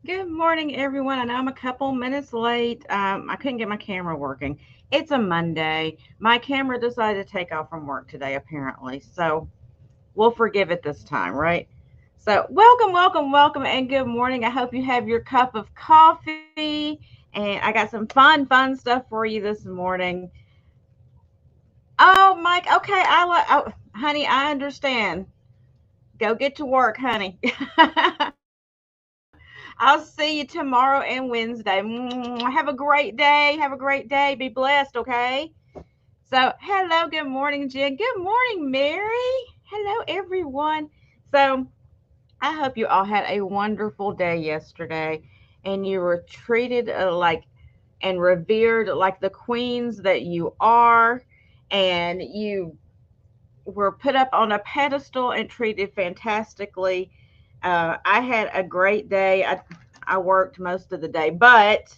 Good morning, everyone. I know I'm a couple minutes late. I couldn't get my camera working. It's a Monday. My camera decided to take off from work today, apparently. So we'll forgive it this time, right? So, welcome, welcome, welcome, and good morning. I hope you have your cup of coffee. And I got some fun stuff for you this morning. Oh, Mike, okay. Honey, I understand. Go get to work, honey. I'll see you tomorrow and Wednesday. Have a great day. Have a great day. Be blessed, okay? So, hello, good morning, Jen. Good morning, Mary. Hello, everyone. So, I hope you all had a wonderful day yesterday and you were treated like and revered like the queens that you are, and you were put up on a pedestal and treated fantastically. I had a great day. I worked most of the day, but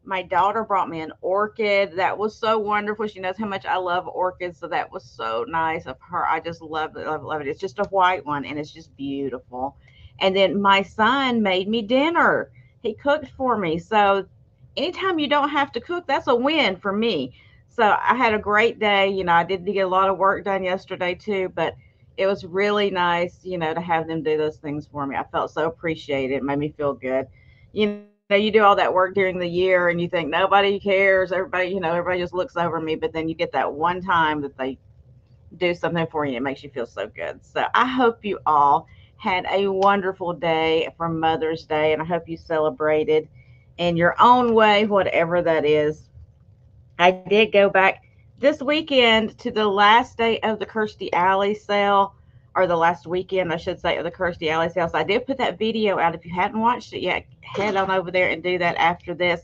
my daughter brought me an orchid that was so wonderful. She knows how much I love orchids, so that was so nice of her. I just love it, love it. It's just a white one, and it's just beautiful. And then my son made me dinner. He cooked for me. So anytime you don't have to cook, that's a win for me. So I had a great day. I did get a lot of work done yesterday too, but it was really nice, to have them do those things for me. I felt so appreciated. It made me feel good. You do all that work during the year and you think nobody cares. Everybody just looks over me, but then you get that one time that they do something for you. It makes you feel so good. So I hope you all had a wonderful day for Mother's Day, and I hope you celebrated in your own way, whatever that is. I did go back this weekend to the last day of the Kirstie Alley sale, or the last weekend, I should say, of the Kirstie Alley sale. So I did put that video out. If you hadn't watched it yet, head on over there and do that after this.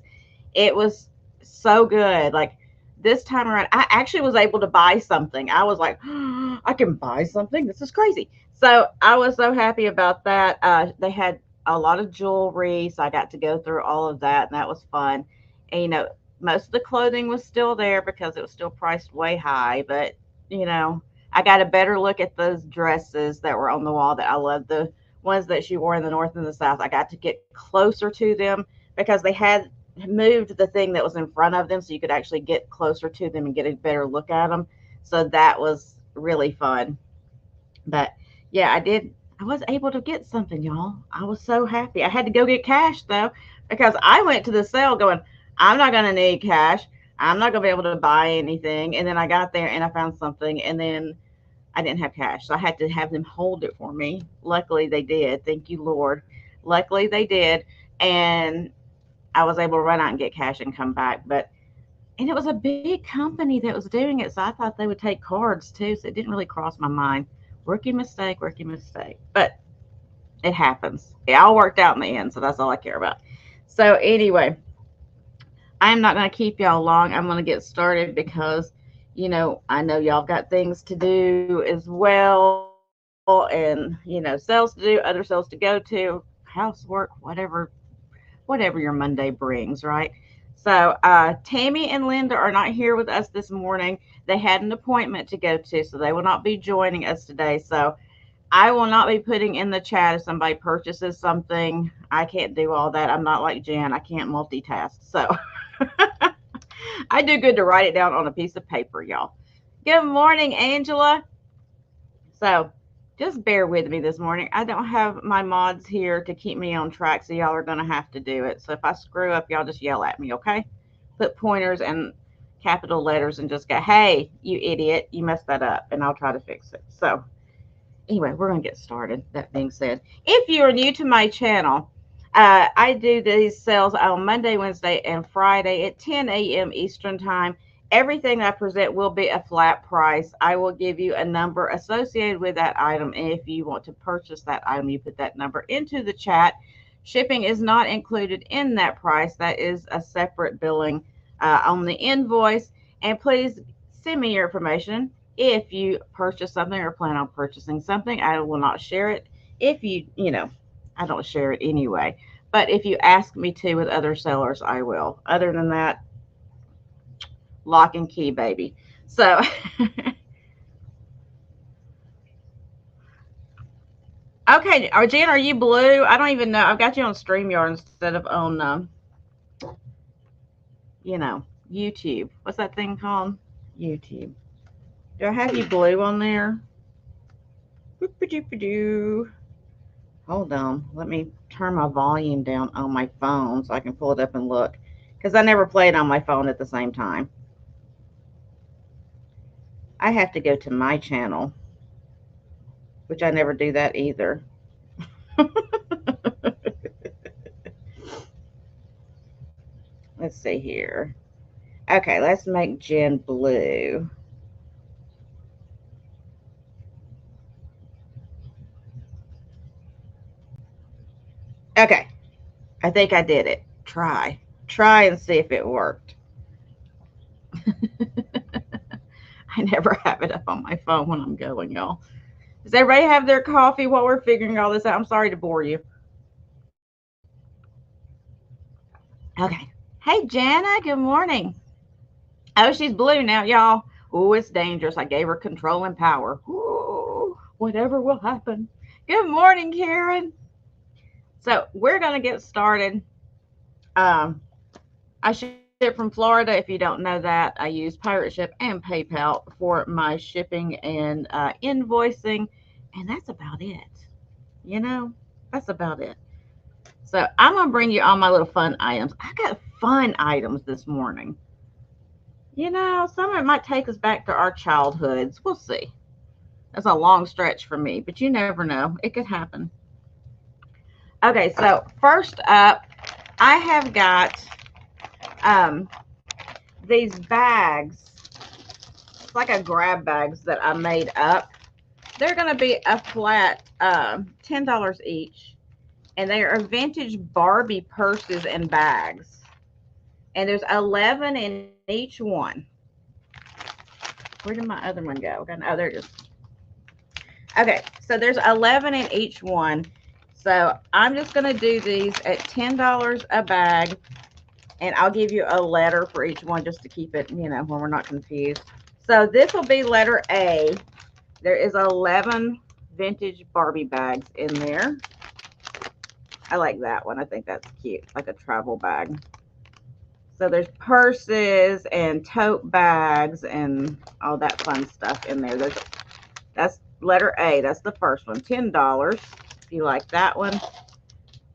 It was so good. Like this time around, I actually was able to buy something. I was like, oh, I can buy something. This is crazy. So I was so happy about that. They had a lot of jewelry, so I got to go through all of that, and that was fun. And most of the clothing was still there because it was still priced way high, but you know, I got a better look at those dresses that were on the wall that I loved, the ones that she wore in the north and the south. I got to get closer to them because they had moved the thing that was in front of them so you could actually get closer to them and get a better look at them. So that was really fun. But yeah, I was able to get something, y'all. I was so happy. I had to go get cash though, because I went to the sale going, I'm not going to need cash. I'm not going to be able to buy anything. And then I got there and I found something, and then I didn't have cash. So I had to have them hold it for me. Luckily they did. Thank you, Lord. Luckily they did. And I was able to run out and get cash and come back. And it was a big company that was doing it. So I thought they would take cards too. So it didn't really cross my mind. Rookie mistake, rookie mistake. But it happens. It all worked out in the end. So that's all I care about. So anyway, I'm not going to keep y'all long. I'm going to get started because, I know y'all got things to do as well, and, sales to do, other sales to go to, housework, whatever your Monday brings, right? So, Tammy and Linda are not here with us this morning. They had an appointment to go to, so they will not be joining us today. So, I will not be putting in the chat if somebody purchases something. I can't do all that. I'm not like Jen. I can't multitask. So, I do good to write it down on a piece of paper, y'all. Good morning, Angela. So just bear with me this morning. I don't have my mods here to keep me on track, so y'all are going to have to do it. So if I screw up, y'all just yell at me, okay? Put pointers and capital letters and just go, hey, you idiot, you messed that up, and I'll try to fix it. So anyway, we're going to get started. That being said, if you are new to my channel, I do these sales on Monday, Wednesday, and Friday at 10 a.m. Eastern Time. Everything I present will be a flat price. I will give you a number associated with that item. And if you want to purchase that item, you put that number into the chat. Shipping is not included in that price. That is a separate billing on the invoice. And please send me your information if you purchase something or plan on purchasing something. I will not share it. If I don't share it anyway. But if you ask me to with other sellers, I will. Other than that, lock and key, baby. So Okay, Jen, are you blue? I don't even know. I've got you on StreamYard instead of on, you know, YouTube. What's that thing called? YouTube. Do I have you blue on there? Boop-a-doop-a-doo. Hold on. Let me turn my volume down on my phone so I can pull it up and look. Because I never play it on my phone at the same time. I have to go to my channel, which I never do that either. Let's see here. Okay, let's make Jen blue. Okay, I think I did it. Try and see if it worked. I never have it up on my phone when I'm going, y'all. Does everybody have their coffee while we're figuring all this out? I'm sorry to bore you. Okay. Hey, Jana, good morning. Oh, she's blue now, y'all. Oh, it's dangerous. I gave her control and power. Ooh, whatever will happen. Good morning, Karen. So we're going to get started. I ship from Florida. If you don't know that, I use Pirate Ship and PayPal for my shipping and invoicing. And that's about it. You know, that's about it. So I'm going to bring you all my little fun items. I got fun items this morning. You know, some of it might take us back to our childhoods. We'll see. That's a long stretch for me, but you never know. It could happen. Okay, so first up, I have got these bags. It's like a grab bags that I made up. They're going to be a flat $10 each. And they are vintage Barbie purses and bags. And there's 11 in each one. Where did my other one go? Oh, there it is. Okay, so there's 11 in each one. So I'm just going to do these at $10 a bag. And I'll give you a letter for each one just to keep it, you know, when we're not confused. So this will be letter A. There is 11 vintage Barbie bags in there. I like that one. I think that's cute, like a travel bag. So there's purses and tote bags and all that fun stuff in there. That's letter A. That's the first one, $10. If you like that one.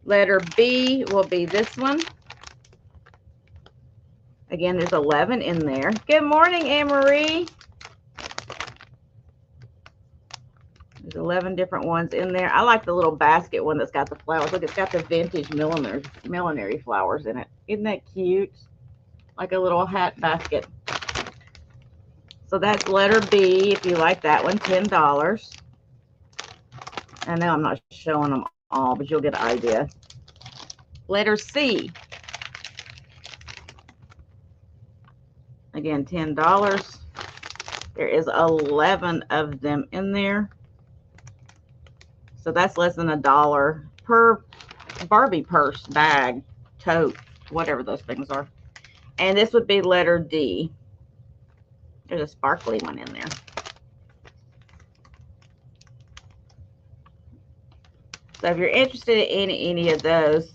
Letter B will be this one. Again, there's 11 in there. Good morning, Anne-Marie. There's 11 different ones in there. I like the little basket one that's got the flowers. Look, it's got the vintage millinery flowers in it. Isn't that cute? Like a little hat basket. So that's letter B, if you like that one, $10. I know I'm not showing them all, but you'll get an idea. Letter C. Again, $10. There is 11 of them in there. So that's less than $1 per Barbie purse, bag, tote, whatever those things are. And this would be letter D. There's a sparkly one in there. So if you're interested in any of those,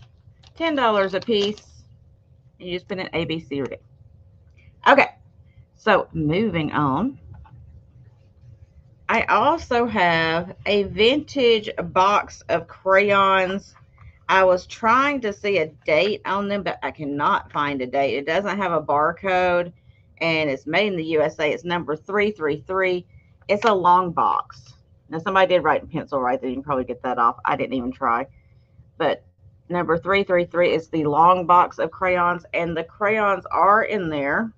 $10 a piece. And you just put in A, B, C, or D. Okay, so moving on. I also have a vintage box of crayons. I was trying to see a date on them, but I cannot find a date. It doesn't have a barcode, and it's made in the USA. It's number 333. It's a long box. Now, somebody did write in pencil right there. You can probably get that off. I didn't even try. But number 333 is the long box of crayons, and the crayons are in there.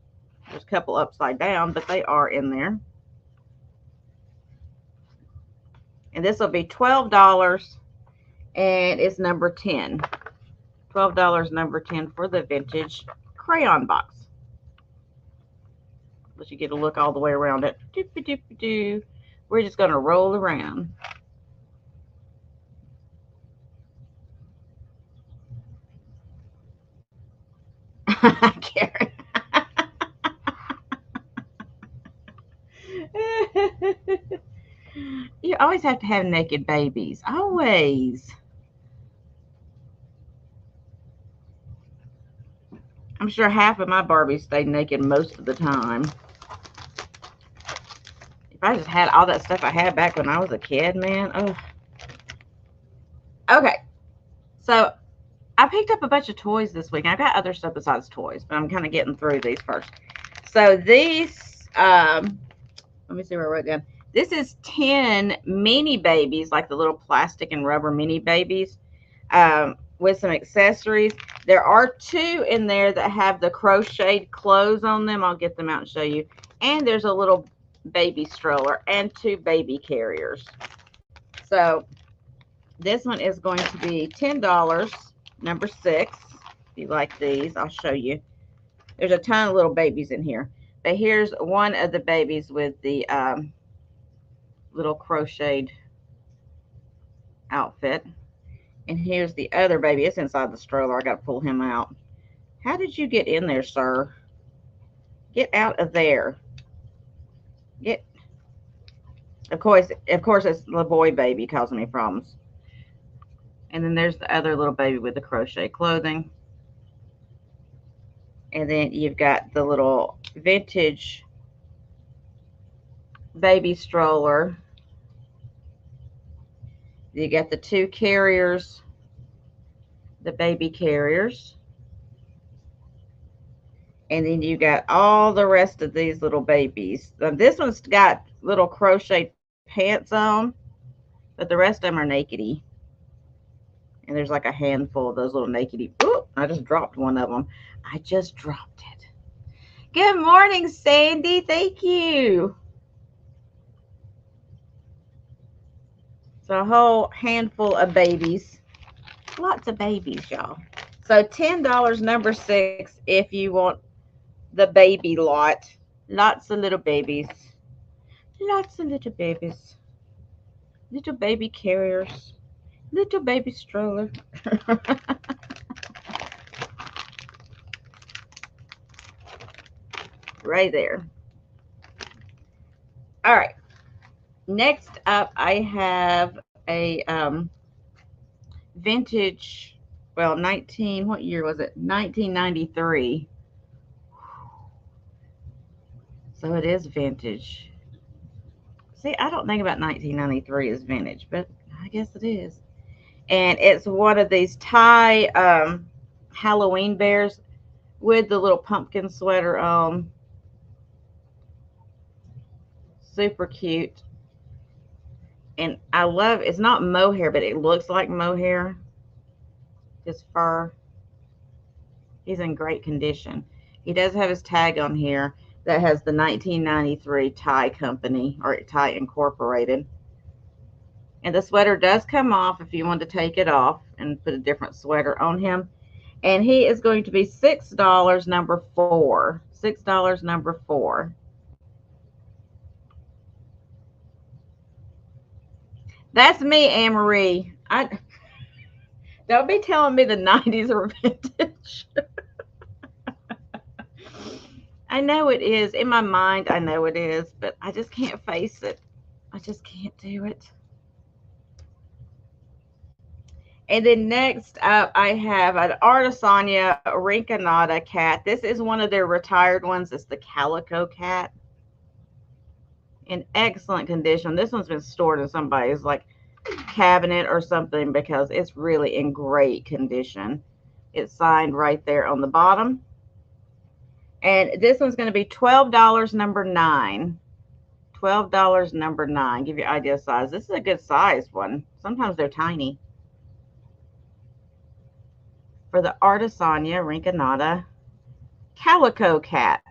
There's a couple upside down, but they are in there. And this will be $12, and it's number 10. $12, number 10 for the vintage crayon box. Let you get a look all the way around it. Doop-a-doop-a-doo. We're just going to roll around. Karen. always have to have naked babies. Always. I'm sure half of my Barbies stay naked most of the time. If I just had all that stuff I had back when I was a kid, man. Ugh. Okay. So I picked up a bunch of toys this week. I've got other stuff besides toys, but I'm kind of getting through these first. So these, let me see where I wrote down. This is 10 mini babies, like the little plastic and rubber mini babies, with some accessories. There are 2 in there that have the crocheted clothes on them. I'll get them out and show you. And there's a little baby stroller and 2 baby carriers. So this one is going to be $10, number 6. If you like these, I'll show you. There's a ton of little babies in here. But here's one of the babies with the little crocheted outfit. And here's the other baby. It's inside the stroller. I got to pull him out. How did you get in there, sir? Get out of there. Get. Of course, it's the boy baby causing me problems. And then there's the other little baby with the crochet clothing. And then you've got the little vintage baby stroller. You got the 2 carriers, the baby carriers. And then you got all the rest of these little babies. This one's got little crochet pants on, but the rest of them are nakedy. And there's like a handful of those little nakedy. Ooh, I just dropped one of them. I just dropped it. Good morning, Sandy. Thank you. So a whole handful of babies. Lots of babies, y'all. So $10, number 6, if you want the baby lot. Lots of little babies. Lots of little babies. Little baby carriers. Little baby stroller. Right there. All right. Next up, I have a vintage, well, what year was it? 1993. So it is vintage. See, I don't think about 1993 as vintage, but I guess it is. And it's one of these tie Halloween bears with the little pumpkin sweater on. Super cute. And I love, it's not mohair, but it looks like mohair. His fur. He's in great condition. He does have his tag on here that has the 1993 Tie Company, or Tie Incorporated. And the sweater does come off if you want to take it off and put a different sweater on him. And he is going to be $6, number 4. $6, number 4. That's me, Anne-Marie. Don't be telling me the 90s are vintage. I know it is. In my mind, I know it is, but I just can't face it. I just can't do it. And then next up, I have an Artesania Rinconada cat. This is one of their retired ones. It's the Calico cat. In excellent condition. This one's been stored in somebody's like cabinet or something because it's really in great condition. It's signed right there on the bottom. And this one's going to be $12, number 9. $12, number 9. Give you an idea of size. This is a good sized one. Sometimes they're tiny. For the Artesania Rinconada Calico cat.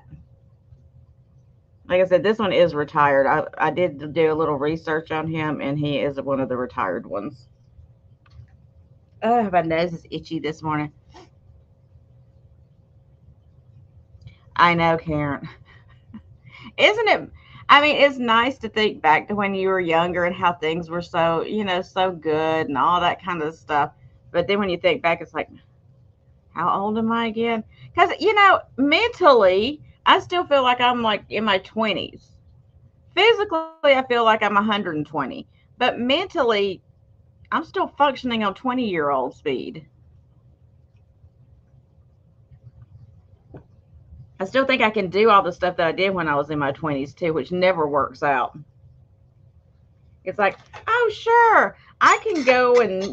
Like I said, this one is retired. I did do a little research on him, and he is one of the retired ones. Oh, my nose is itchy this morning. I know, Karen. Isn't it? I mean, it's nice to think back to when you were younger and how things were so, so good and all that kind of stuff. But then when you think back, it's like, how old am I again? Because, mentally, I still feel like I'm like in my 20s. Physically, I feel like I'm 120. But mentally, I'm still functioning on 20-year-old speed. I still think I can do all the stuff that I did when I was in my 20s too, which never works out. It's like, oh, sure, I can go and,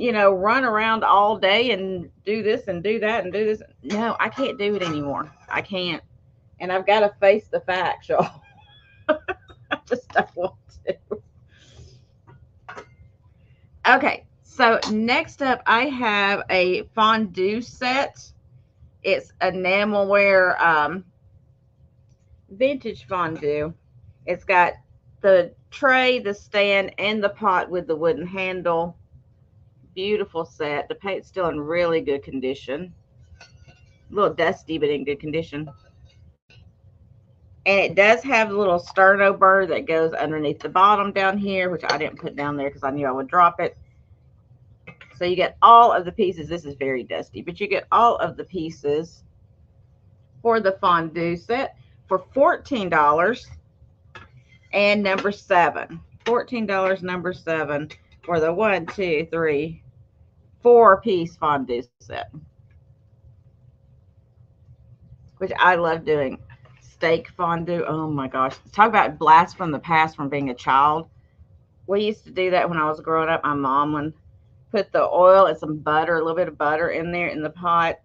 run around all day and do this and do that and do this. No, I can't do it anymore. I can't. And I've got to face the facts, y'all. I just don't want to. Okay, so next up, I have a fondue set. It's enamelware vintage fondue. It's got the tray, the stand, and the pot with the wooden handle. Beautiful set. The paint's still in really good condition. A little dusty, but in good condition. And it does have a little sterno burr that goes underneath the bottom down here, which I didn't put down there because I knew I would drop it. So you get all of the pieces. This is very dusty, but you get all of the pieces for the fondue set for $14. And number 7. $14, number 7 for the 1, 2, 3, 4-piece fondue set. Which I love doing. Steak fondue. Oh my gosh. Talk about blast from the past from being a child. We used to do that when I was growing up. My mom would put the oil and some butter, a little bit of butter in there in the pot.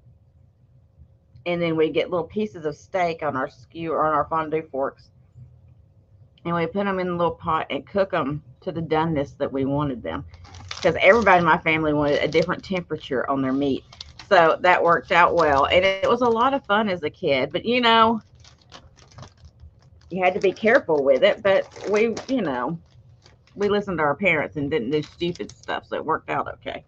And then we get little pieces of steak on our skewer or on our fondue forks. And we put them in a little pot and cook them to the doneness that we wanted them. Because everybody in my family wanted a different temperature on their meat. So that worked out well. And it was a lot of fun as a kid. But, you had to be careful with it. But we listened to our parents and didn't do stupid stuff. So it worked out okay.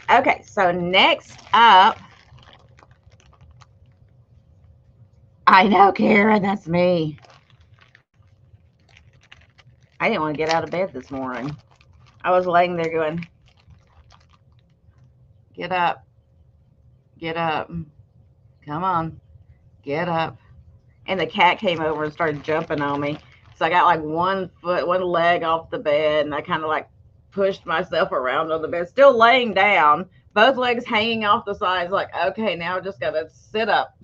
Okay, so next up. I know, Karen, that's me. I didn't want to get out of bed this morning. I was laying there going, get up, come on, get up. And the cat came over and started jumping on me. So I got like one leg off the bed, and I kind of like pushed myself around on the bed, still laying down, both legs hanging off the sides, like, okay, now I just got to sit up.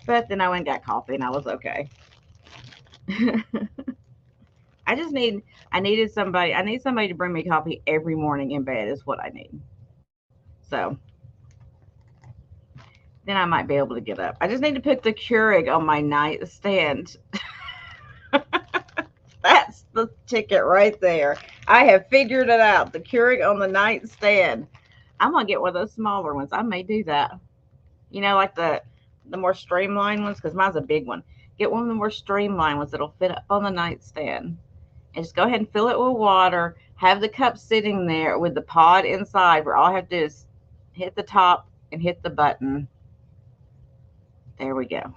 But then I went and got coffee, and I was okay. I need somebody to bring me coffee every morning in bed is what I need. So then I might be able to get up. I just need to put the Keurig on my nightstand. That's the ticket right there. I have figured it out. The Keurig on the nightstand. I'm going to get one of those smaller ones. I may do that. Like the more streamlined ones, because mine's a big one. Get one of the more streamlined ones that'll fit up on the nightstand. And just go ahead and fill it with water. Have the cup sitting there with the pod inside, where all I have to do is hit the top and hit the button. There we go.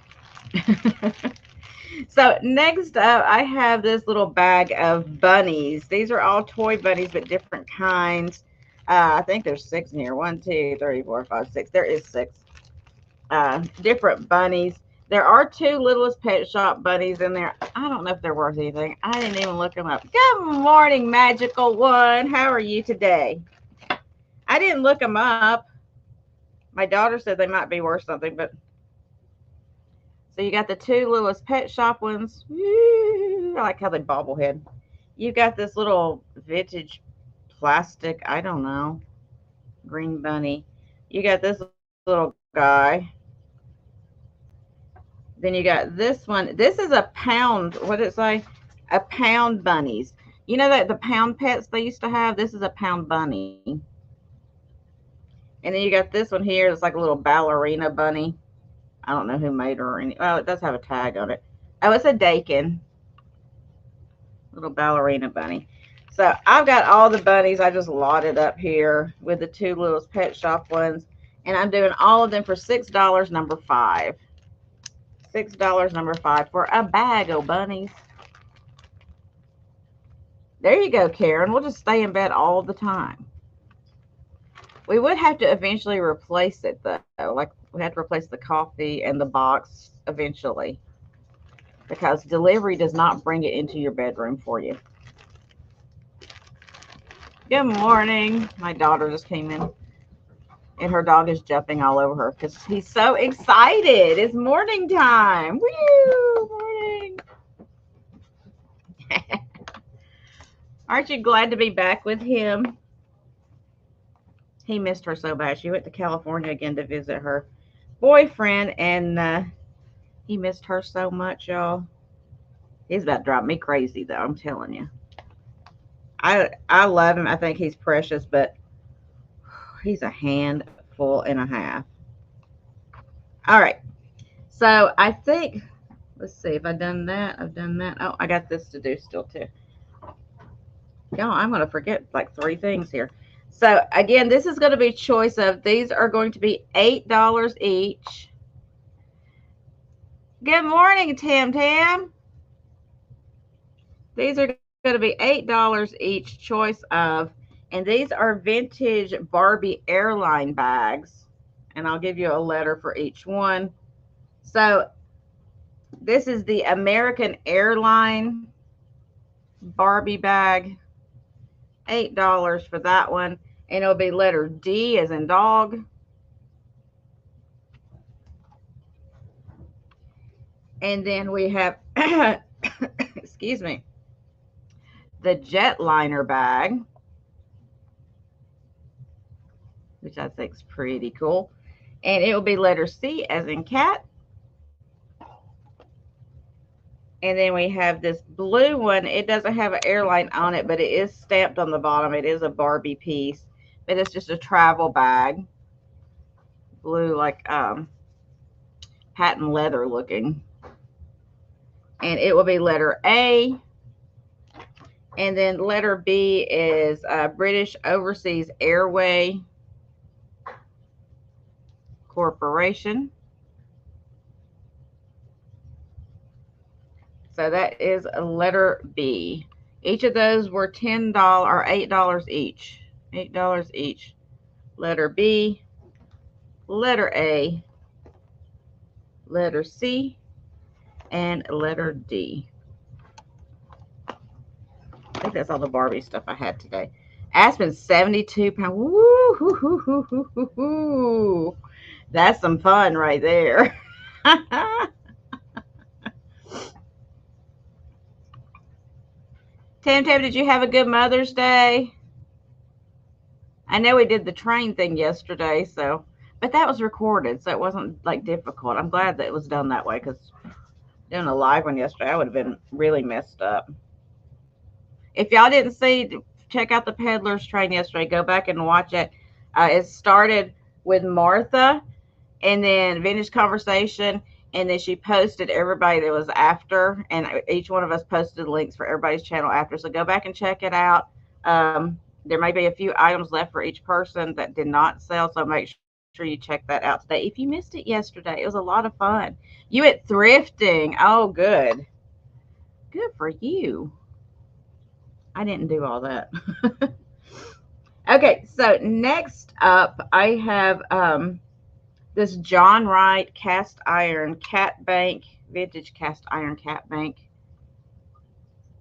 So next up, I have this little bag of bunnies. These are all toy bunnies, but different kinds. I think there's 6 in here. 1, 2, 3, 4, 5, 6. There is 6 different bunnies. There are 2 Littlest Pet Shop bunnies in there. I don't know if they're worth anything. I didn't even look them up. Good morning, Magical One. How are you today? I didn't look them up. My daughter said they might be worth something, but so you got the 2 Littlest Pet Shop ones. I like how they bobblehead. You got this little vintage plastic, I don't know, green bunny. You got this little guy. Then you got this one. This is a pound. What did it say? A pound bunnies. You know that the pound pets they used to have? This is a pound bunny. And then you got this one here. It's like a little ballerina bunny. I don't know who made her or any. Oh, it does have a tag on it. Oh, it's a Dakin. Little ballerina bunny. So I've got all the bunnies. I just lotted up here with the 2 Littlest Pet Shop ones. And I'm doing all of them for $6, number 5. $6, number 5 for a bag of bunnies. There you go, Karen. We'll just stay in bed all the time. We would have to eventually replace it, though. Like We had to replace the coffee and the box eventually because delivery does not bring it into your bedroom for you. Good morning. My daughter just came in and her dog is jumping all over her because he's so excited. It's morning time. Woo! Morning. Aren't you glad to be back with him? He missed her so bad. She went to California again to visit her boyfriend, and he missed her so much, y'all. He's about to drive me crazy, though, I'm telling you. I love him. I think he's precious, but he's a handful and a half. All right. So I think, let's see if I've done that. I've done that. Oh, I got this to do still, too. Y'all, I'm going to forget like 3 things here. So, again, this is going to be choice of, these are going to be $8 each. Good morning, Tam Tam. These are going to be $8 each, choice of, and these are vintage Barbie airline bags. And I'll give you a letter for each one. So, this is the American Airline Barbie bag. $8 for that one. And it'll be letter D as in dog. And then we have, excuse me, the Jetliner bag, which I think is pretty cool. And it will be letter C as in cat. And then we have this blue one. It doesn't have an airline on it, but it is stamped on the bottom. It is a Barbie piece, but it's just a travel bag. Blue, like patent leather looking. And it will be letter A. And then letter B is British Overseas Airway Corporation. So that is a letter B. Each of those were $10 or $8 each. $8 each. Letter B, letter A, letter C, and letter D. I think that's all the Barbie stuff I had today. Aspen, 72 pounds. Woo, hoo, hoo, hoo, hoo, hoo, hoo. That's some fun right there. Tam Tam, did you have a good Mother's Day? I know we did the train thing yesterday, but that was recorded, so it wasn't like difficult. I'm glad that it was done that way, because doing a live one yesterday, I would have been really messed up. If y'all didn't see, check out the Peddler's Train yesterday. Go back and watch it. It started with Martha, and then Vintage Conversation, and then she posted everybody that was after, and each one of us posted links for everybody's channel after. So go back and check it out. There may be a few items left for each person that did not sell, so make sure you check that out today. If you missed it yesterday, it was a lot of fun. You went thrifting. Oh, good. Good for you. I didn't do all that. Okay, so next up, I have this John Wright cast iron cat bank, vintage cast iron cat bank,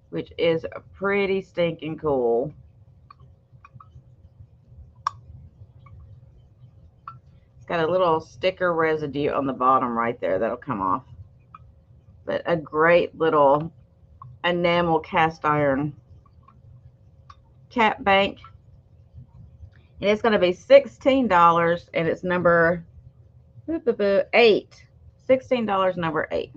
which is pretty stinking cool. It's got a little sticker residue on the bottom right there that'll come off. But a great little enamel cast iron cat bank. And it's going to be $16, and it's number 8. $16, number 8.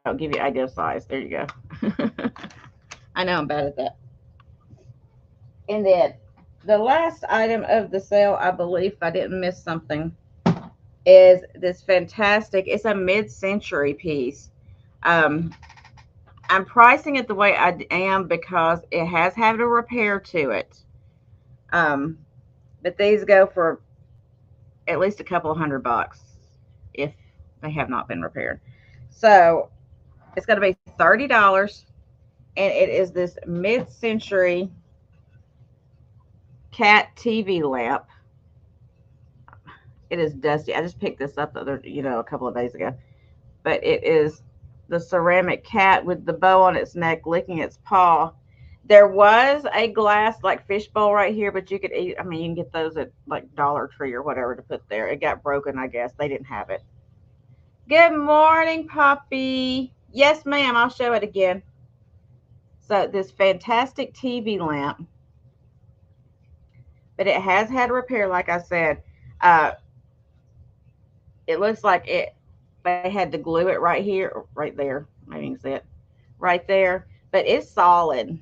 I'll give you ideal size. There you go. I know I'm bad at that. And then the last item of the sale, I believe, if I didn't miss something, is this fantastic, it's a mid-century piece. I'm pricing it the way I am because it has had a repair to it. But these go for at least a couple of $100 if they have not been repaired. So it's going to be $30. And it is this mid-century cat TV lamp. It is dusty. I just picked this up the other, a couple of days ago. But it is the ceramic cat with the bow on its neck licking its paw. There was a glass like fishbowl right here, but you could eat. I mean, you can get those at like Dollar Tree or whatever to put there. It got broken, I guess. They didn't have it. Good morning, Poppy. Yes, ma'am. I'll show it again. So this fantastic TV lamp, but it has had repair, like I said. It looks like they had to glue it right here, right there. Maybe you can see it right there. But it's solid.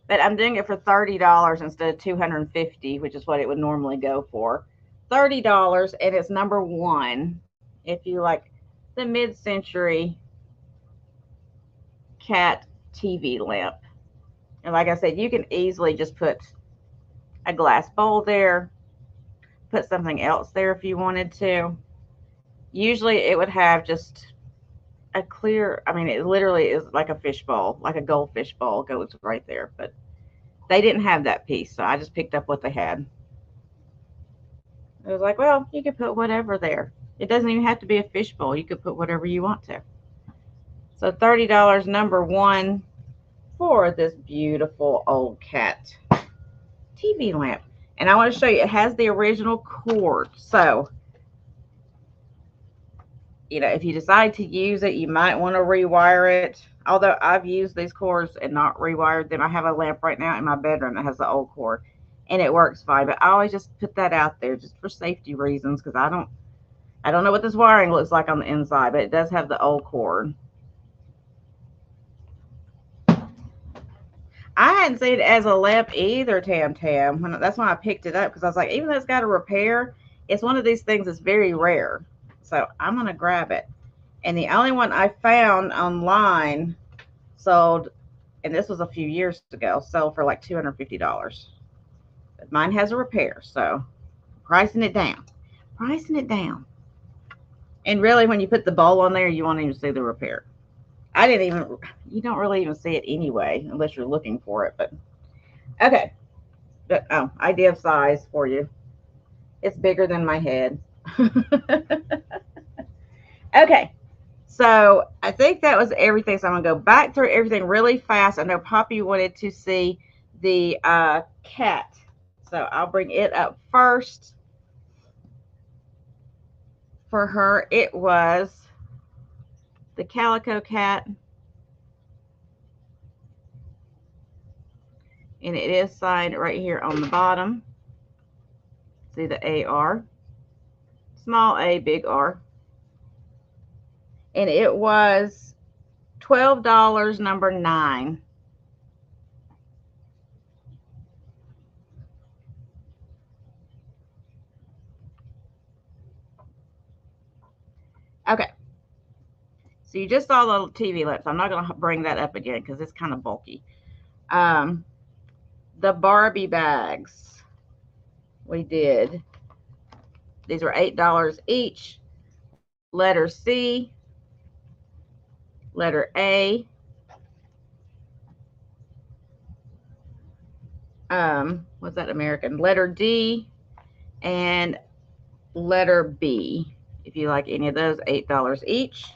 But I'm doing it for $30 instead of $250, which is what it would normally go for. $30, and it's number 1. If you like the mid-century cat TV lamp. And like I said, you can easily just put a glass bowl there, put something else there if you wanted to. Usually it would have just a clear, I mean, it literally is like a fish bowl, like a goldfish bowl goes right there. But they didn't have that piece, so I just picked up what they had. It was like, well, you could put whatever there. It doesn't even have to be a fish bowl. You could put whatever you want to. So $30, number 1 for this beautiful old cat TV lamp. And I want to show you, it has the original cord. So, if you decide to use it, you might want to rewire it. Although I've used these cords and not rewired them. I have a lamp right now in my bedroom that has the old cord, and it works fine. But I always just put that out there just for safety reasons, because I don't know what this wiring looks like on the inside, but it does have the old cord. I hadn't seen it as a lamp either, Tam Tam. That's when I picked it up, because I was like, even though it's got a repair, it's one of these things that's very rare. So I'm going to grab it. And the only one I found online sold, and this was a few years ago, sold for like $250. But mine has a repair, so pricing it down. Pricing it down. And really, when you put the bowl on there, you won't even see the repair. You don't really even see it anyway, unless you're looking for it. But okay. But, idea of size for you. It's bigger than my head. Okay. So I think that was everything. So I'm going to go back through everything really fast. I know Poppy wanted to see the cat. So I'll bring it up first. For her, it was the Calico Cat. And it is signed right here on the bottom. See the AR. Small a, big R. And it was $12, number 9. Okay. So you just saw the TV lamps. I'm not going to bring that up again because it's kind of bulky. The Barbie bags. We did. These were $8 each. Letter C. Letter A. What's that, American? Letter D. And letter B. If you like any of those, $8 each.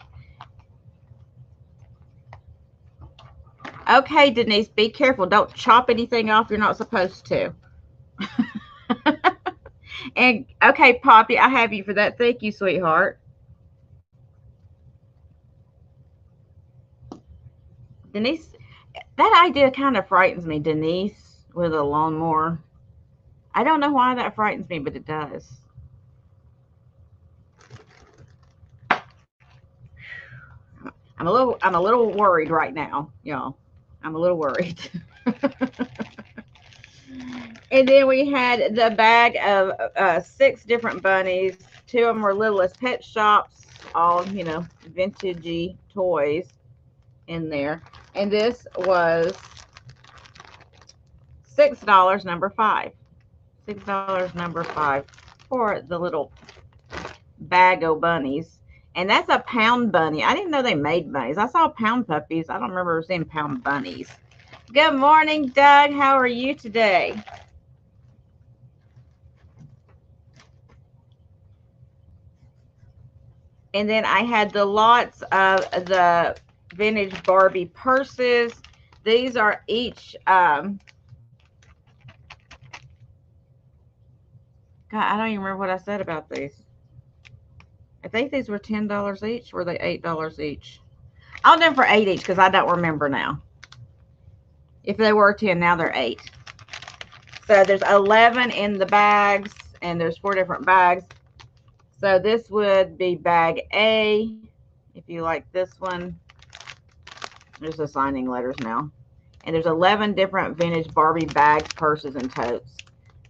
Okay, Denise, be careful. Don't chop anything off you're not supposed to. And, okay, Poppy, I have you for that. Thank you, sweetheart. Denise, that idea kind of frightens me, Denise, with a lawnmower. I don't know why that frightens me, but it does. I'm a little worried right now, y'all. I'm a little worried. And then we had the bag of 6 different bunnies. 2 of them were Littlest Pet Shops, all, vintagey toys in there. And this was $6, number 5. $6, number 5 for the little bag of bunnies. And that's a pound bunny. I didn't know they made bunnies. I saw pound puppies. I don't remember seeing pound bunnies. Good morning, Doug. How are you today? And then I had the lots of the vintage Barbie purses. These are each, God, I don't even remember what I said about these. I think these were $10 each. Were they $8 each? I'll do them for 8 each because I don't remember now. If they were 10, now they're 8. So there's 11 in the bags, and there's 4 different bags. So this would be bag A. If you like this one, there's the signing letters now. And there's 11 different vintage Barbie bags, purses, and totes.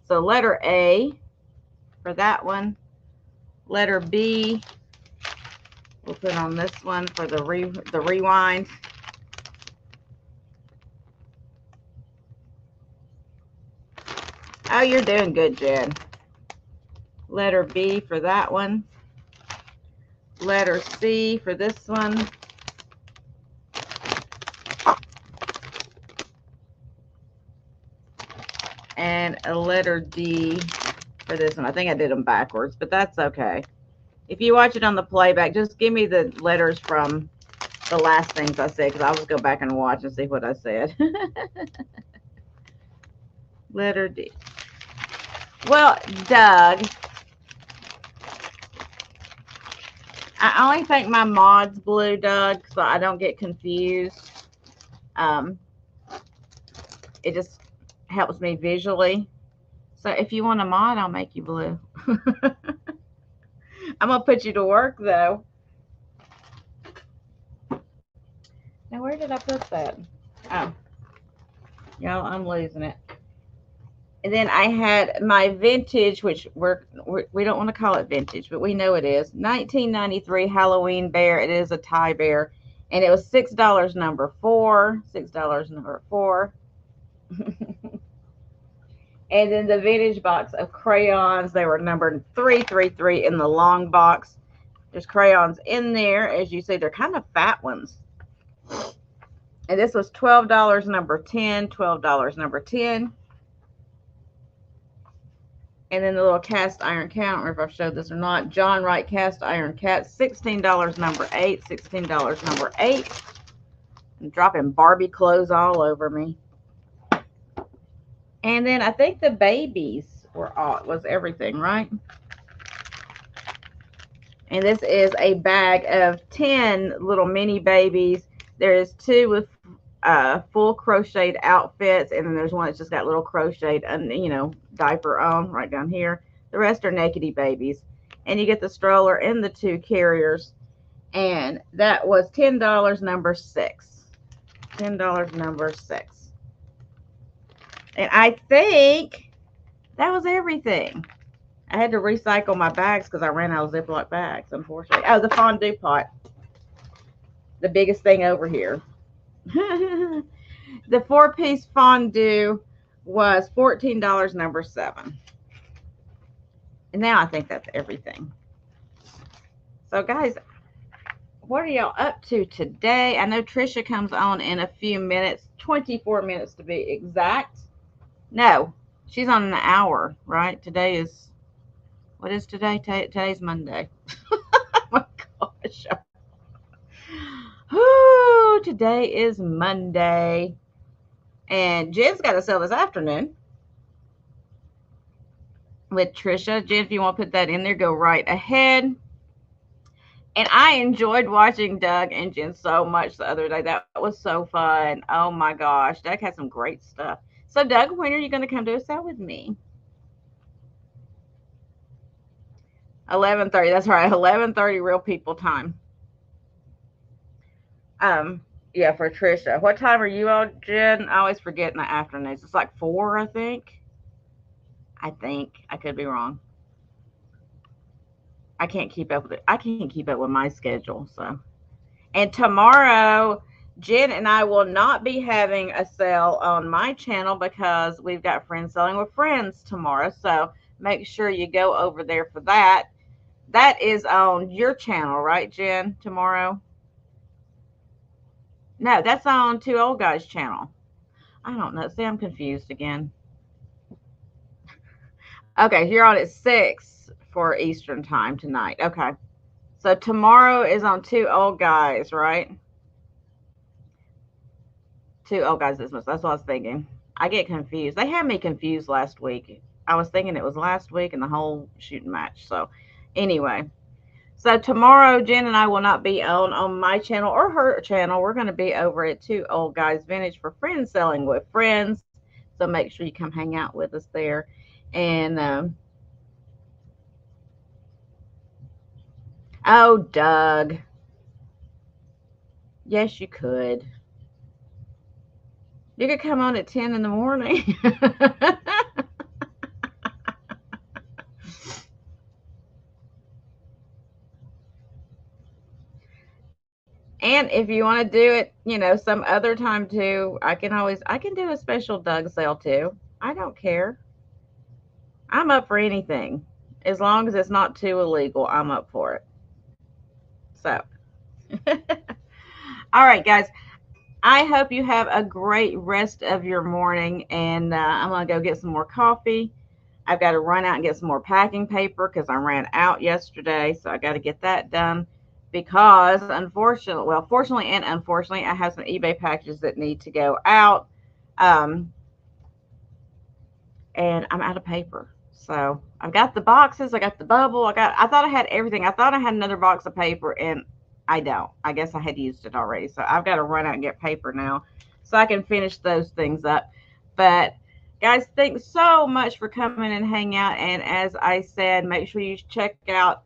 So letter A for that one. Letter B, we'll put on this one for the rewind. Oh, you're doing good, Jen. Letter B for that one. Letter C for this one. And a letter D for this one. I think I did them backwards, but that's okay. If you watch it on the playback, just give me the letters from the last things I said, because I'll just go back and watch and see what I said. Letter D. Well, Doug, I only think my mod's blue, Doug, so I don't get confused. It just helps me visually. So if you want a mod, I'll make you blue. I'm going to put you to work, though. Now, where did I put that? Oh. Y'all, I'm losing it. And then I had my vintage, which we don't want to call it vintage, but we know it is. 1993 Halloween bear. It is a Thai bear. And it was $6 number 4. $6 number 4. And then the vintage box of crayons. They were numbered 333 in the long box. There's crayons in there. As you see, they're kind of fat ones. And this was $12 number 10. $12 number 10. And then the little cast iron cat. I don't remember if I've showed this or not. John Wright cast iron cat. $16 number 8. $16 number 8. I'm dropping Barbie clothes all over me. And then I think the babies was everything, right? And this is a bag of 10 little mini babies. There is 2 with full crocheted outfits, and then there's one that's just got little crocheted, diaper on right down here. The rest are nakedy babies. And you get the stroller and the 2 carriers. And that was $10 number 6. $10 number 6. And I think that was everything. I had to recycle my bags because I ran out of Ziploc bags, unfortunately. Oh, the fondue pot. The biggest thing over here. The 4-piece fondue was $14 number 7. And now I think that's everything. So, guys, what are y'all up to today? I know Trisha comes on in a few minutes, 24 minutes to be exact. No, she's on an hour, right? Today is, what is today? Today's Monday. Oh my gosh. Whew, today is Monday. And Jen's got to sell this afternoon with Trisha. Jen, if you want to put that in there, go right ahead. And I enjoyed watching Doug and Jen so much the other day. That was so fun. Oh my gosh. Doug had some great stuff. So, Doug, when are you going to come do a sale with me? 11:30. That's right. 11:30 real people time. Yeah, for Trisha. What time are you on, Jen? I always forget in the afternoons. It's like 4, I think. I could be wrong. I can't keep up with it. I can't keep up with my schedule. So, and tomorrow, Jen and I will not be having a sale on my channel because we've got Friends Selling with Friends tomorrow. So make sure you go over there for that. That is on your channel, right, Jen, tomorrow? No, that's on Two Old Guys channel. I don't know. See, I'm confused again. Okay, you're on at 6 for Eastern time tonight. Okay. So tomorrow is on Two Old Guys, right? Two Old Guys Christmas. That's what I was thinking. I get confused. They had me confused last week. I was thinking it was last week and the whole shooting match. So anyway, so tomorrow Jen and I will not be on my channel or her channel. We're going to be over at Two Old Guys Vintage for Friends Selling with Friends. So make sure you come hang out with us there. And oh, Doug. Yes, you could. You could come on at 10 in the morning. And if you want to do it, some other time too, I can do a special Doug sale too. I don't care. I'm up for anything. As long as it's not too illegal, I'm up for it. So, all right, guys. I hope you have a great rest of your morning. And I'm going to go get some more coffee. I've got to run out and get some more packing paper because I ran out yesterday. So I got to get that done because fortunately and unfortunately, I have some eBay packages that need to go out. And I'm out of paper. So I've got the boxes, I got the bubble, I thought I had everything. I thought I had another box of paper and I don't. I guess I had used it already. So I've got to run out and get paper now so I can finish those things up. But guys, thanks so much for coming and hang out. And as I said, make sure you check out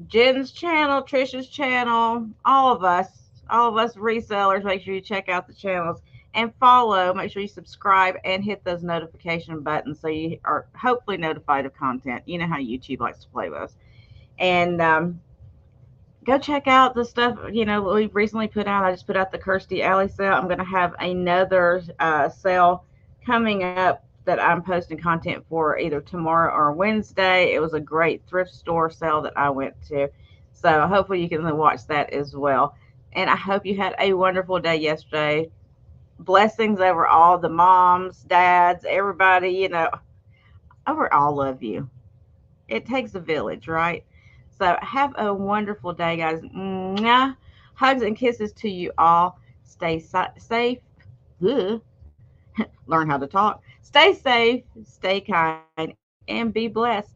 Jen's channel, Trisha's channel, all of us resellers. Make sure you check out the channels and follow. Make sure you subscribe and hit those notification buttons so you are hopefully notified of content. You know how YouTube likes to play with us. And go check out the stuff we've recently put out. I just put out the Kirstie Alley sale. I'm going to have another sale coming up that I'm posting content for either tomorrow or Wednesday. It was a great thrift store sale that I went to. So hopefully you can watch that as well. And I hope you had a wonderful day yesterday. Blessings over all the moms, dads, everybody, over all of you. It takes a village, right? So have a wonderful day, guys. Mwah. Hugs and kisses to you all. Stay safe. Ugh. Learn how to talk. Stay safe, stay kind, and be blessed.